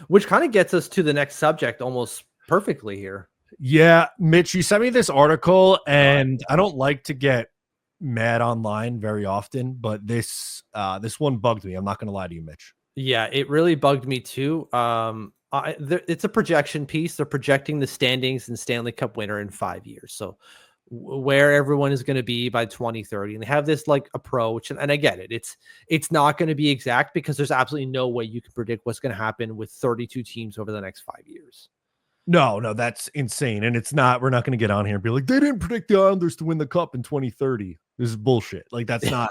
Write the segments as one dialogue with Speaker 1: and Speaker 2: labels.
Speaker 1: which kind of gets us to the next subject almost perfectly here.
Speaker 2: Yeah, Mitch, you sent me this article, and I don't like to get mad online very often, but this one bugged me. I'm not going to lie to you, Mitch.
Speaker 1: Yeah, it really bugged me too. It's a projection piece. They're projecting the standings and Stanley Cup winner in 5 years. So where everyone is going to be by 2030, and they have this like approach, and I get it. It's not going to be exact because there's absolutely no way you can predict what's going to happen with 32 teams over the next 5 years.
Speaker 2: No, that's insane. And it's not, we're not going to get on here and be like, they didn't predict the Islanders to win the cup in 2030. This is bullshit. Like, that's not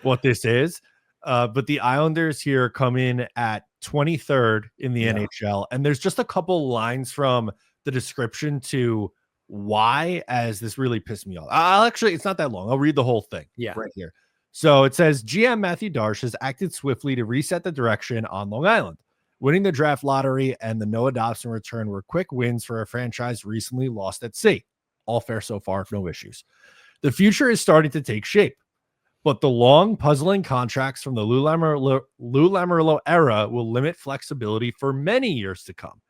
Speaker 2: what this is. But the Islanders here come in at 23rd in the NHL. And there's just a couple lines from the description to why, as this really pissed me off. It's not that long. I'll read the whole thing right here. So it says, GM Matthew Darche has acted swiftly to reset the direction on Long Island. Winning the draft lottery and the Noah Dobson return were quick wins for a franchise recently lost at sea. All fair so far, no issues. The future is starting to take shape, but the long, puzzling contracts from the Lou Lamoriello era will limit flexibility for many years to come.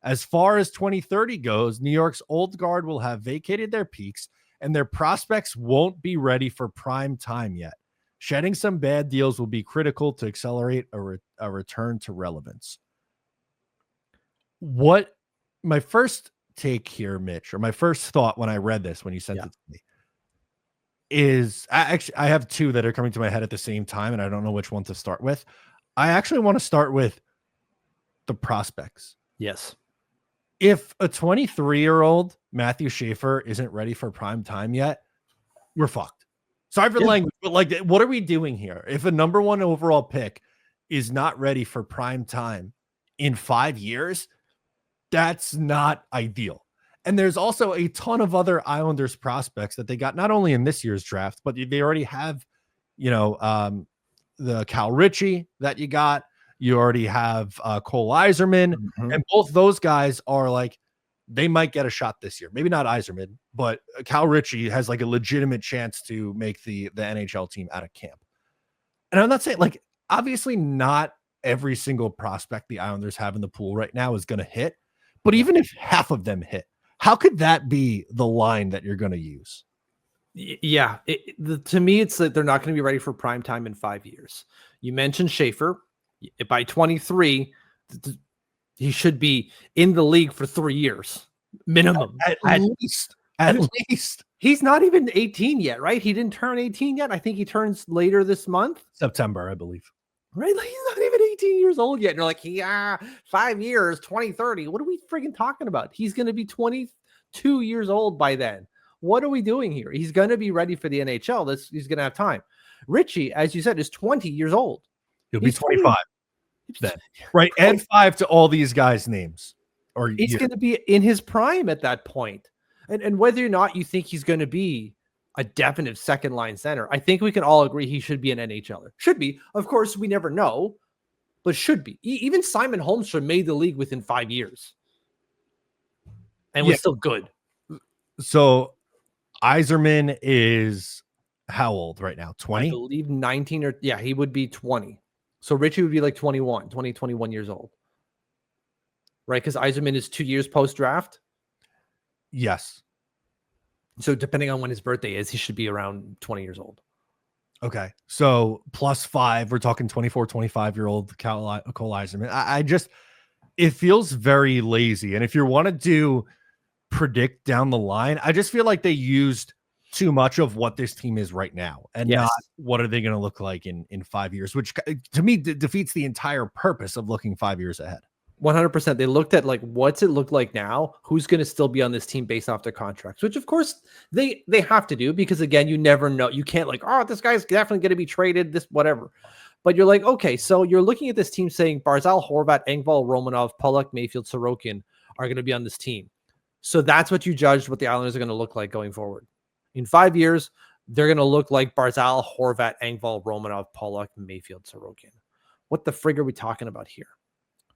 Speaker 2: As far as 2030 goes, New York's old guard will have vacated their peaks, and their prospects won't be ready for prime time yet. Shedding some bad deals will be critical to accelerate a return to relevance. What my first take here, Mitch, or my first thought when I read this, when you sent it to me, is I have two that are coming to my head at the same time, and I don't know which one to start with. I actually want to start with the prospects.
Speaker 1: Yes.
Speaker 2: If a 23-year-old Matthew Schaefer isn't ready for prime time yet, we're fucked. Sorry for language, but like, what are we doing here? If a number one overall pick is not ready for prime time in 5 years, that's not ideal. And there's also a ton of other Islanders prospects that they got not only in this year's draft, but they already have, the Cal Ritchie that you got. You already have Cole Yzerman, and both those guys are like, they might get a shot this year. Maybe not Yzerman, but Cal Ritchie has like a legitimate chance to make the NHL team out of camp. And I'm not saying, like, obviously not every single prospect the Islanders have in the pool right now is going to hit, but even if half of them hit, how could that be the line that you're going to use?
Speaker 1: Yeah. To me, it's that they're not going to be ready for prime time in 5 years. You mentioned Schaefer. By 23, he should be in the league for 3 years minimum.
Speaker 2: At least.
Speaker 1: He's not even 18 yet, right? He didn't turn 18 yet. I think he turns later this month.
Speaker 2: September, I believe.
Speaker 1: Right? Like, he's not even 18 years old yet. And you're like, 5 years, 2030. What are we freaking talking about? He's going to be 22 years old by then. What are we doing here? He's going to be ready for the NHL. He's going to have time. Richie, as you said, is 20 years old.
Speaker 2: He'll be 25. Then. Right. Add 5 to all these guys' names. Or
Speaker 1: he's going to be in his prime at that point. And whether or not you think he's going to be a definite second line center, I think we can all agree he should be an NHLer. Should be. Of course, we never know, but should be. Even Simon Holmstrom made the league within 5 years and was still good. So
Speaker 2: Yzerman is how old right now? 20?
Speaker 1: I believe 19 or he would be 20. So Richie would be like 21 years old. Right? Because Yzerman is 2 years post-draft.
Speaker 2: Yes.
Speaker 1: So depending on when his birthday is, he should be around 20 years old.
Speaker 2: Okay. So plus 5, we're talking 24, 25-year-old Cole Yzerman. It feels very lazy. And if you want to do predict down the line, I just feel like they used too much of what this team is right now and not what are they going to look like in 5 years, which to me defeats the entire purpose of looking 5 years ahead.
Speaker 1: 100%. They looked at like, what's it look like now? Who's going to still be on this team based off their contracts, which of course they have to do, because again, you never know. You can't like, oh, this guy's definitely going to be traded, this, whatever. But you're like, okay, so you're looking at this team saying Barzal, Horvat, Engvall, Romanov, Pulock, Mayfield, Sorokin are going to be on this team. So that's what you judged what the Islanders are going to look like going forward. In 5 years, they're going to look like Barzal, Horvat, Engvall, Romanov, Pulock, Mayfield, Sorokin. What the frig are we talking about here?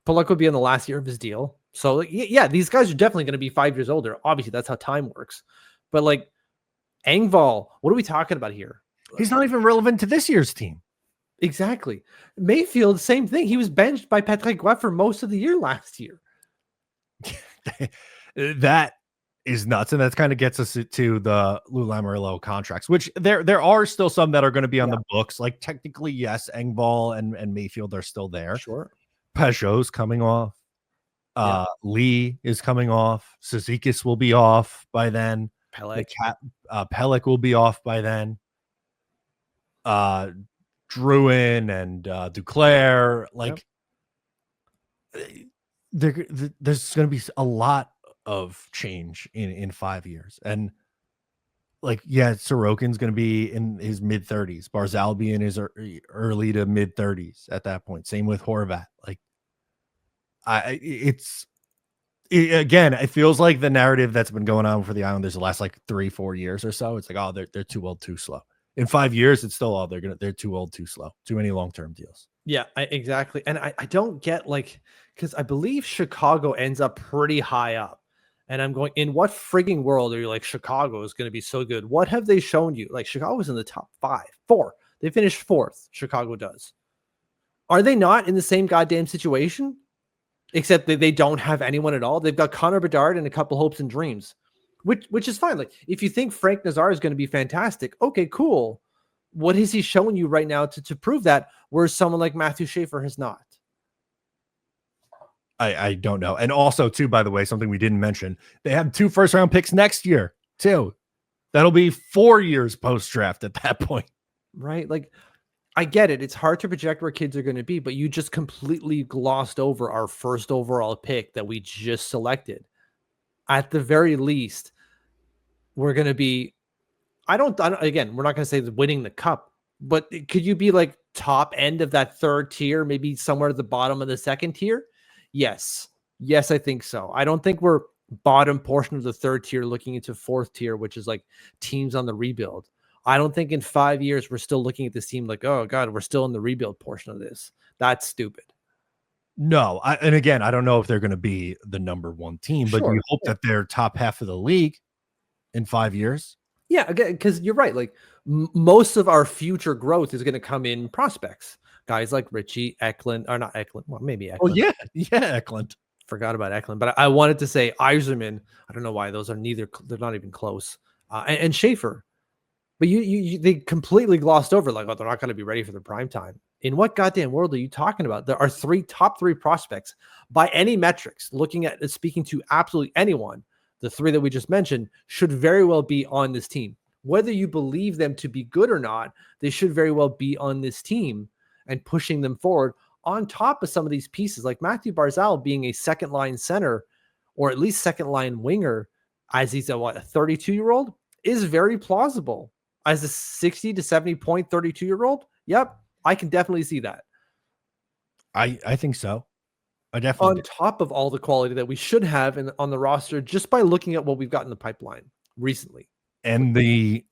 Speaker 1: Pulock would be in the last year of his deal. So, yeah, these guys are definitely going to be 5 years older. Obviously, that's how time works. But, like, Engvall, what are we talking about here?
Speaker 2: He's not even relevant to this year's team.
Speaker 1: Exactly. Mayfield, same thing. He was benched by Patrick Roy for most of the year last year.
Speaker 2: That is nuts, and that kind of gets us to the Lou Lamoriello contracts, which there are still some that are going to be on
Speaker 1: Yeah.
Speaker 2: the books. Like technically, yes, Engvall and Mayfield are still there.
Speaker 1: Sure.
Speaker 2: Peugeot's coming off.
Speaker 1: Yeah.
Speaker 2: Lee is coming off. Sezikis will be off by then.
Speaker 1: Pelech.
Speaker 2: Pelech will be off by then. Druin and Duclair, like there's going to be a lot of change in 5 years, and like Sorokin's going to be in his mid 30s. Barzal be in his early to mid 30s at that point. Same with Horvat. Like again, it feels like the narrative that's been going on for the Islanders the last like 3-4 years or so. It's like, oh, they're too old, too slow. In 5 years, it's still, oh, they're too old, too slow. Too many long-term deals.
Speaker 1: Yeah, exactly. And I don't get like, because I believe Chicago ends up pretty high up. And I'm going, in what frigging world are you like, Chicago is going to be so good? What have they shown you? Like, Chicago's in the top 4. They finished 4th. Chicago does. Are they not in the same goddamn situation? Except that they don't have anyone at all. They've got Connor Bedard and a couple hopes and dreams, which is fine. Like, if you think Frank Nazar is going to be fantastic, okay, cool. What has he shown you right now to prove that, whereas someone like Matthew Schaefer has not?
Speaker 2: I don't know. And also, too, by the way, something we didn't mention, they have 2 first-round picks next year, too. That'll be 4 years post-draft at that point.
Speaker 1: Right? Like, I get it. It's hard to project where kids are going to be, but you just completely glossed over our first overall pick that we just selected. At the very least, we're going to be, again, we're not going to say winning the cup, but could you be like top end of that 3rd tier, maybe somewhere at the bottom of the 2nd tier? Yes. Yes, I think so. I don't think we're bottom portion of the 3rd tier looking into 4th tier, which is like teams on the rebuild. I don't think in 5 years we're still looking at this team like, oh God, we're still in the rebuild portion of this. That's stupid.
Speaker 2: No, and again, I don't know if they're going to be the number 1 team, but you hope that they're top half of the league in 5 years.
Speaker 1: Yeah, again, because you're right. Like most of our future growth is going to come in prospects. Guys like Richie, Eklund, or not Eklund. Well, maybe Eklund.
Speaker 2: Oh, yeah, Eklund.
Speaker 1: Forgot about Eklund, but I wanted to say Yzerman. I don't know why those are they're not even close. And Schaefer. But they completely glossed over, like, oh, they're not going to be ready for the prime time. In what goddamn world are you talking about? There are top three prospects by any metrics, looking at speaking to absolutely anyone. The 3 that we just mentioned should very well be on this team. Whether you believe them to be good or not, they should very well be on this team and pushing them forward on top of some of these pieces, like Matthew Barzal being a 2nd line center or at least 2nd line winger, as he's a 32-year-old, is very plausible. As a 60 to 70 point 32-year-old, yep, I can definitely see that.
Speaker 2: I think so. I definitely
Speaker 1: on top of all the quality that we should have on the roster, just by looking at what we've got in the pipeline recently.
Speaker 2: And the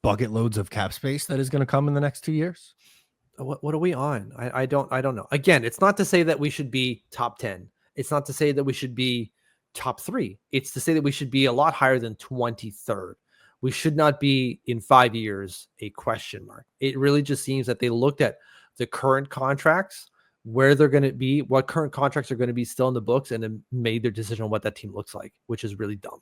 Speaker 2: bucket loads of cap space that is going to come in the next 2 years.
Speaker 1: What are we on? I don't know. Again, it's not to say that we should be top 10. It's not to say that we should be top 3. It's to say that we should be a lot higher than 23rd. We should not be in 5 years a question mark. It really just seems that they looked at the current contracts, where they're going to be, what current contracts are going to be still in the books, and then made their decision on what that team looks like, which is really dumb.